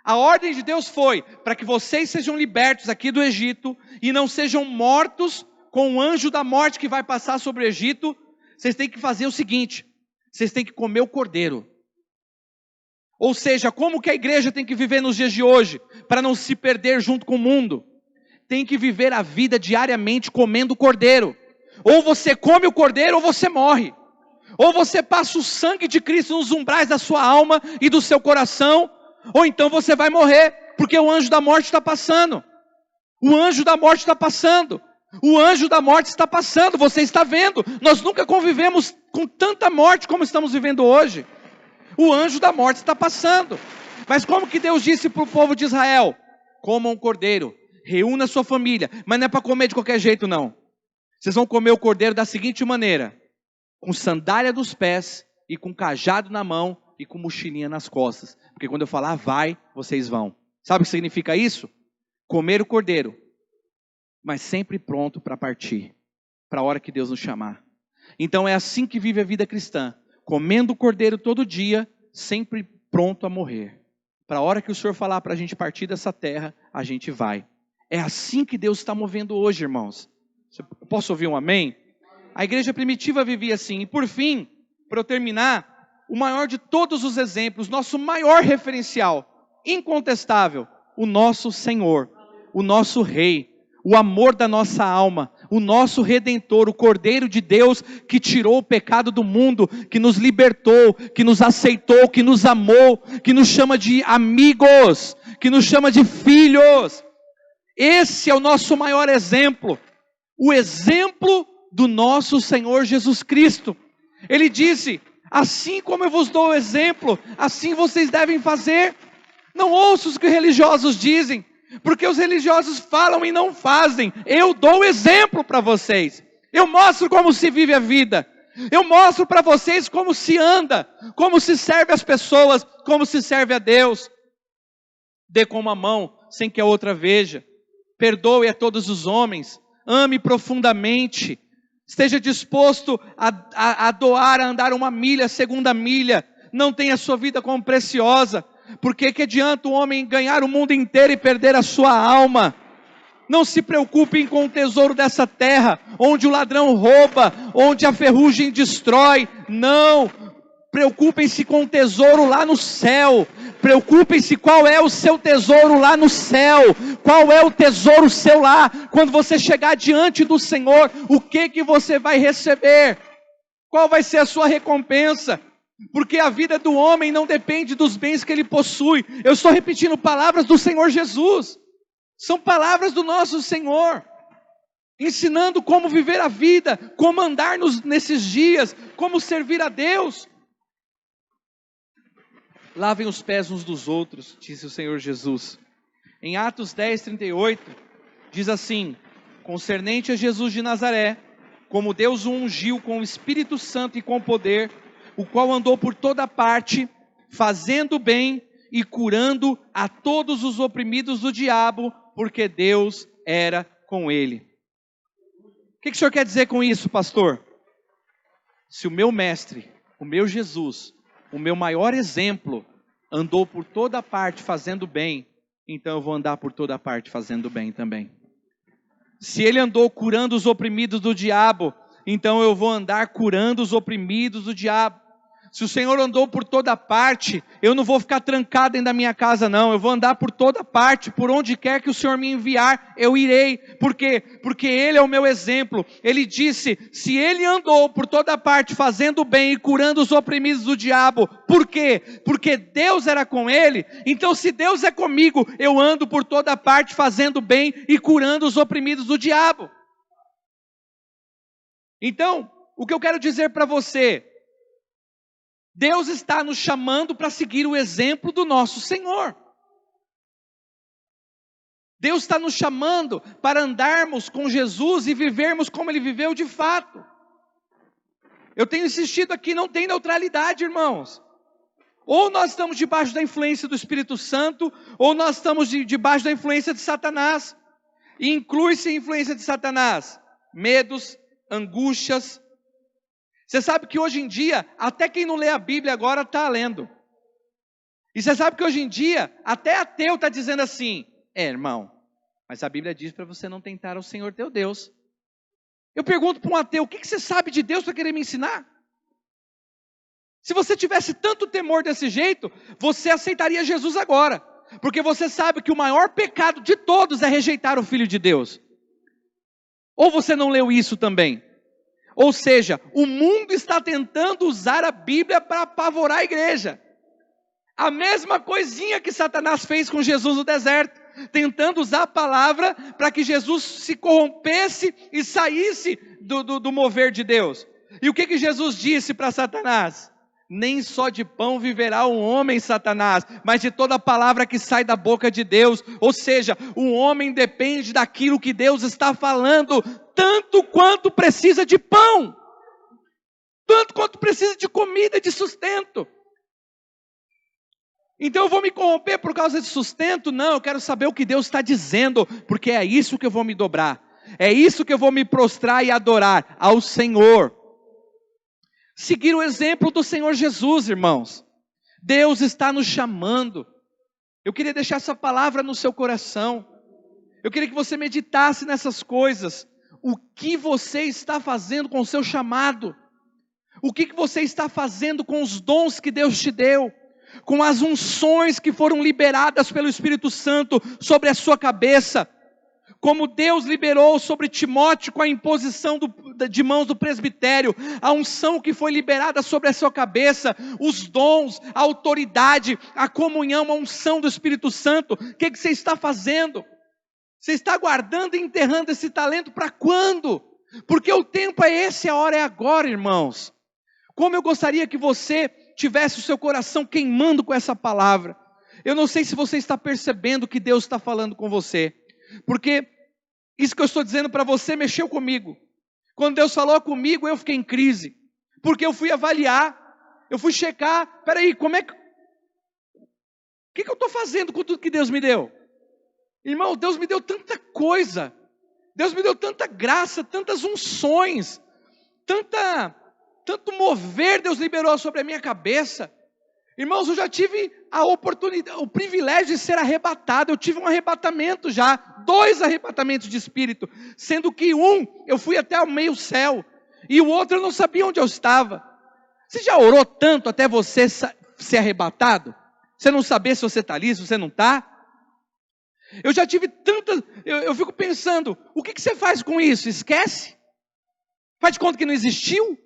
A ordem de Deus foi para que vocês sejam libertos aqui do Egito e não sejam mortos com o anjo da morte que vai passar sobre o Egito. Vocês têm que fazer o seguinte: vocês têm que comer o cordeiro. Ou seja, como que a igreja tem que viver nos dias de hoje, para não se perder junto com o mundo? Tem que viver a vida diariamente comendo o cordeiro. Ou você come o cordeiro ou você morre. Ou você passa o sangue de Cristo nos umbrais da sua alma e do seu coração, ou então você vai morrer, porque o anjo da morte está passando. O anjo da morte está passando. O anjo da morte está passando, você está vendo. Nós nunca convivemos com tanta morte como estamos vivendo hoje. O anjo da morte está passando. Mas como que Deus disse para o povo de Israel? Comam um cordeiro, reúna a sua família. Mas não é para comer de qualquer jeito, não. Vocês vão comer o cordeiro da seguinte maneira: com sandália dos pés, e com cajado na mão, e com mochilinha nas costas. Porque quando eu falar vai, vocês vão. Sabe o que significa isso? Comer o cordeiro, mas sempre pronto para partir, para a hora que Deus nos chamar. Então é assim que vive a vida cristã, comendo o cordeiro todo dia, sempre pronto a morrer. Para a hora que o Senhor falar para a gente partir dessa terra, a gente vai. É assim que Deus está movendo hoje, irmãos. Posso ouvir um amém? A igreja primitiva vivia assim. E por fim, para eu terminar, o maior de todos os exemplos, nosso maior referencial, incontestável, o nosso Senhor, o nosso Rei, o amor da nossa alma, o nosso Redentor, o Cordeiro de Deus que tirou o pecado do mundo, que nos libertou, que nos aceitou, que nos amou, que nos chama de amigos, que nos chama de filhos. Esse é o nosso maior exemplo, o exemplo do nosso Senhor Jesus Cristo. Ele disse: assim como eu vos dou o exemplo, assim vocês devem fazer. Não ouça os que os religiosos dizem, porque os religiosos falam e não fazem. Eu dou exemplo para vocês. Eu mostro como se vive a vida. Eu mostro para vocês como se anda, como se serve as pessoas, como se serve a Deus. Dê com uma mão, sem que a outra veja. Perdoe a todos os homens. Ame profundamente. Esteja disposto a doar, a andar 1 milha, 2ª milha. Não tenha a sua vida como preciosa. Porque que adianta o homem ganhar o mundo inteiro e perder a sua alma? Não se preocupem com o tesouro dessa terra, onde o ladrão rouba, onde a ferrugem destrói. Não, preocupem-se com o tesouro lá no céu. Preocupem-se qual é o seu tesouro lá no céu. Qual é o tesouro seu lá? Quando você chegar diante do Senhor, o que você vai receber? Qual vai ser a sua recompensa? Porque a vida do homem não depende dos bens que ele possui. Eu estou repetindo palavras do Senhor Jesus. São palavras do nosso Senhor. Ensinando como viver a vida, como andar nesses dias, como servir a Deus. Lavem os pés uns dos outros, disse o Senhor Jesus. Em Atos 10, 38, diz assim: concernente a Jesus de Nazaré, como Deus o ungiu com o Espírito Santo e com poder, o qual andou por toda parte, fazendo bem e curando a todos os oprimidos do diabo, porque Deus era com ele. O que o senhor quer dizer com isso, pastor? Se o meu mestre, o meu Jesus, o meu maior exemplo, andou por toda parte fazendo bem, então eu vou andar por toda parte fazendo bem também. Se ele andou curando os oprimidos do diabo, então eu vou andar curando os oprimidos do diabo. Se o Senhor andou por toda parte, eu não vou ficar trancado dentro da minha casa não, eu vou andar por toda parte, por onde quer que o Senhor me enviar, eu irei. Por quê? Porque Ele é o meu exemplo. Ele disse, se Ele andou por toda parte fazendo bem e curando os oprimidos do diabo, por quê? Porque Deus era com Ele. Então se Deus é comigo, eu ando por toda parte fazendo bem e curando os oprimidos do diabo. Então, o que eu quero dizer para você, Deus está nos chamando para seguir o exemplo do nosso Senhor. Deus está nos chamando para andarmos com Jesus e vivermos como Ele viveu de fato. Eu tenho insistido aqui, não tem neutralidade, irmãos. Ou nós estamos debaixo da influência do Espírito Santo, ou nós estamos debaixo da influência de Satanás. E inclui-se a influência de Satanás, medos, angústias. Você sabe que hoje em dia, até quem não lê a Bíblia agora está lendo. E você sabe que hoje em dia, até ateu está dizendo assim, irmão, mas a Bíblia diz para você não tentar o Senhor teu Deus. Eu pergunto para um ateu, o que você sabe de Deus para querer me ensinar? Se você tivesse tanto temor desse jeito, você aceitaria Jesus agora. Porque você sabe que o maior pecado de todos é rejeitar o Filho de Deus. Ou você não leu isso também? Ou seja, o mundo está tentando usar a Bíblia para apavorar a igreja. A mesma coisinha que Satanás fez com Jesus no deserto, tentando usar a palavra para que Jesus se corrompesse e saísse do mover de Deus. E o que Jesus disse para Satanás? Nem só de pão viverá o homem, Satanás, mas de toda palavra que sai da boca de Deus. Ou seja, o homem depende daquilo que Deus está falando, tanto quanto precisa de pão, tanto quanto precisa de comida, de sustento. Então eu vou me corromper por causa de sustento? Não, eu quero saber o que Deus está dizendo, porque é isso que eu vou me dobrar, é isso que eu vou me prostrar e adorar ao Senhor. Seguir o exemplo do Senhor Jesus, irmãos. Deus está nos chamando Eu queria deixar essa palavra no seu coração. Eu queria que você meditasse nessas coisas. O que você está fazendo com o seu chamado? O que você está fazendo com os dons que Deus te deu? Com as unções que foram liberadas pelo Espírito Santo sobre a sua cabeça? Como Deus liberou sobre Timóteo com a imposição de mãos do presbitério, a unção que foi liberada sobre a sua cabeça, os dons, a autoridade, a comunhão, a unção do Espírito Santo. O que você está fazendo? Você está guardando e enterrando esse talento para quando? Porque o tempo é esse, a hora é agora, irmãos. Como eu gostaria que você tivesse o seu coração queimando com essa palavra. Eu não sei se você está percebendo que Deus está falando com você. Porque isso que eu estou dizendo para você mexeu comigo. Quando Deus falou comigo, eu fiquei em crise. Porque eu fui avaliar, eu fui checar, peraí, o que eu estou fazendo com tudo que Deus me deu? Irmão, Deus me deu tanta coisa, Deus me deu tanta graça, tantas unções, tanto mover Deus liberou sobre a minha cabeça. Irmãos, eu já tive a oportunidade, o privilégio de ser arrebatado. Eu tive um arrebatamento já, 2 arrebatamentos de espírito, sendo que um, eu fui até o meio céu, e o outro eu não sabia onde eu estava. Você já orou tanto até você ser arrebatado? Você não saber se você está ali, se você não está? Eu já tive tantas, eu fico pensando, o que você faz com isso? Esquece? Faz de conta que não existiu?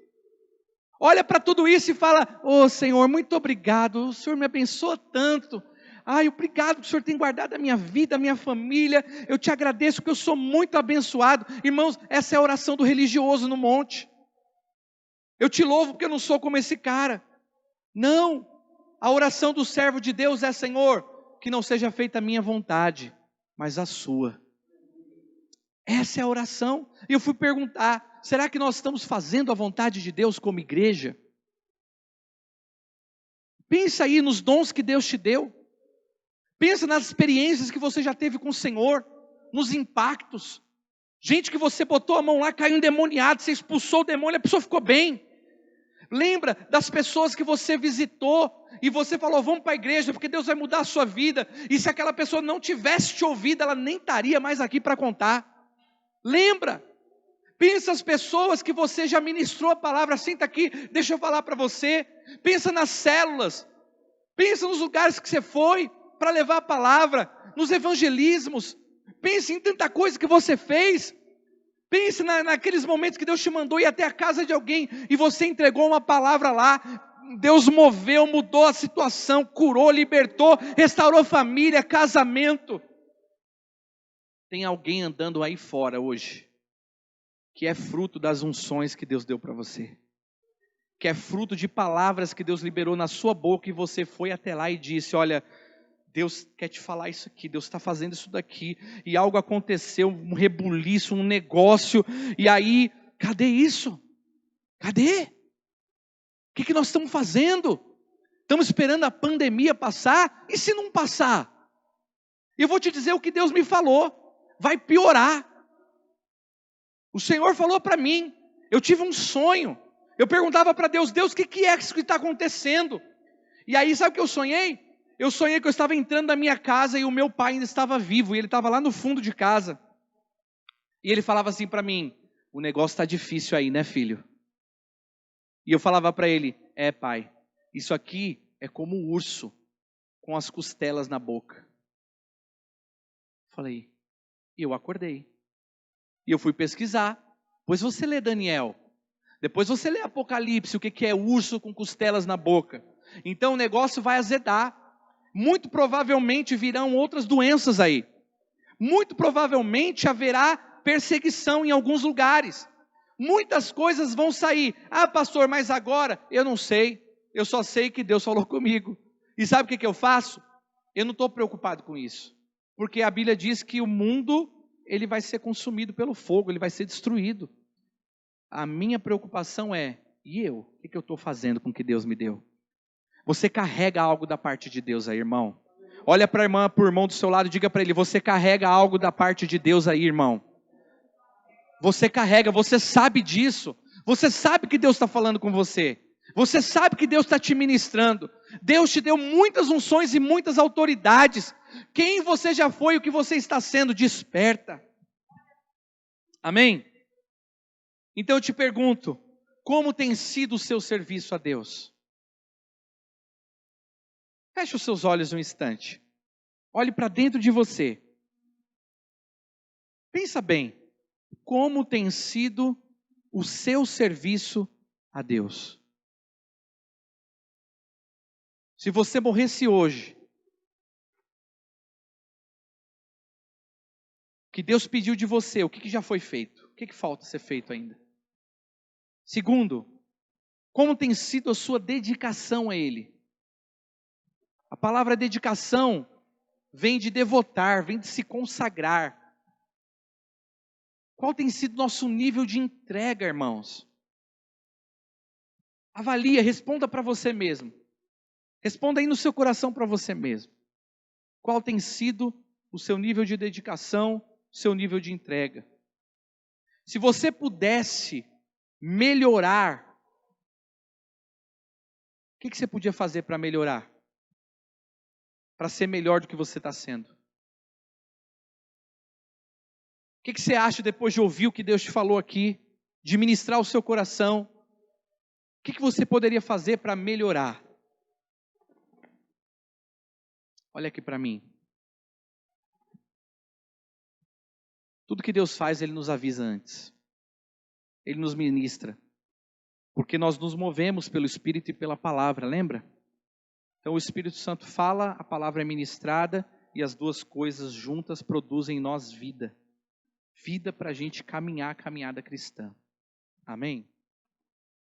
Olha para tudo isso e fala, Senhor, muito obrigado, o Senhor me abençoa tanto. Obrigado que o Senhor tem guardado a minha vida, a minha família. Eu te agradeço que eu sou muito abençoado. Irmãos, essa é a oração do religioso no monte. Eu te louvo porque eu não sou como esse cara. Não, a oração do servo de Deus é, Senhor, que não seja feita a minha vontade, mas a sua. Essa é a oração. E eu fui perguntar, será que nós estamos fazendo a vontade de Deus como igreja? Pensa aí nos dons que Deus te deu. Pensa nas experiências que você já teve com o Senhor, nos impactos. Gente que você botou a mão lá, caiu endemoniado, você expulsou o demônio, a pessoa ficou bem. Lembra das pessoas que você visitou e você falou, vamos para a igreja porque Deus vai mudar a sua vida. E se aquela pessoa não tivesse te ouvido, ela nem estaria mais aqui para contar. Lembra? Pensa as pessoas que você já ministrou a palavra, senta aqui, deixa eu falar para você. Pensa nas células, pensa nos lugares que você foi para levar a palavra, nos evangelismos. Pense em tanta coisa que você fez. Pense naqueles momentos que Deus te mandou ir até a casa de alguém e você entregou uma palavra lá. Deus moveu, mudou a situação, curou, libertou, restaurou família, casamento. Tem alguém andando aí fora hoje, que é fruto das unções que Deus deu para você, que é fruto de palavras que Deus liberou na sua boca e você foi até lá e disse, olha, Deus quer te falar isso aqui, Deus está fazendo isso daqui, e algo aconteceu, um rebuliço, um negócio, e aí, cadê isso? Cadê? O que nós estamos fazendo? Estamos esperando a pandemia passar, e se não passar? Eu vou te dizer o que Deus me falou, vai piorar. O Senhor falou para mim, eu tive um sonho, eu perguntava para Deus, Deus, o que é isso que está acontecendo? E aí sabe o que eu sonhei? Eu sonhei que eu estava entrando na minha casa e o meu pai ainda estava vivo, e ele estava lá no fundo de casa. E ele falava assim para mim, o negócio está difícil aí, né, filho? E eu falava para ele, pai, isso aqui é como um urso com as costelas na boca. Falei, e eu acordei. E eu fui pesquisar. Depois você lê Daniel. Depois você lê Apocalipse, o que é urso com costelas na boca. Então o negócio vai azedar. Muito provavelmente virão outras doenças aí. Muito provavelmente haverá perseguição em alguns lugares. Muitas coisas vão sair. Pastor, mas agora? Eu não sei. Eu só sei que Deus falou comigo. E sabe o que eu faço? Eu não estou preocupado com isso. Porque a Bíblia diz que o mundo, ele vai ser consumido pelo fogo, ele vai ser destruído. A minha preocupação é, e eu? O que eu estou fazendo com o que Deus me deu? Você carrega algo da parte de Deus aí, irmão. Olha para a irmã, para o irmão do seu lado e diga para ele, você carrega algo da parte de Deus aí, irmão. Você carrega, você sabe disso. Você sabe que Deus está falando com você. Você sabe que Deus está te ministrando. Deus te deu muitas unções e muitas autoridades. Quem você já foi e o que você está sendo, desperta. Amém? Então eu te pergunto, como tem sido o seu serviço a Deus? Feche os seus olhos um instante. Olhe para dentro de você. Pensa bem, como tem sido o seu serviço a Deus? Se você morresse hoje, o que Deus pediu de você, o que já foi feito? O que falta ser feito ainda? Segundo, como tem sido a sua dedicação a Ele? A palavra dedicação vem de devotar, vem de se consagrar. Qual tem sido nosso nível de entrega, irmãos? Avalia, responda para você mesmo. Responda aí no seu coração para você mesmo. Qual tem sido o seu nível de dedicação, o seu nível de entrega? Se você pudesse melhorar, o que você podia fazer para melhorar? Para ser melhor do que você está sendo? O que você acha depois de ouvir o que Deus te falou aqui, de ministrar o seu coração? O que você poderia fazer para melhorar? Olha aqui para mim. Tudo que Deus faz, Ele nos avisa antes. Ele nos ministra. Porque nós nos movemos pelo Espírito e pela palavra, lembra? Então o Espírito Santo fala, a palavra é ministrada e as duas coisas juntas produzem em nós vida. Vida para a gente caminhar a caminhada cristã. Amém?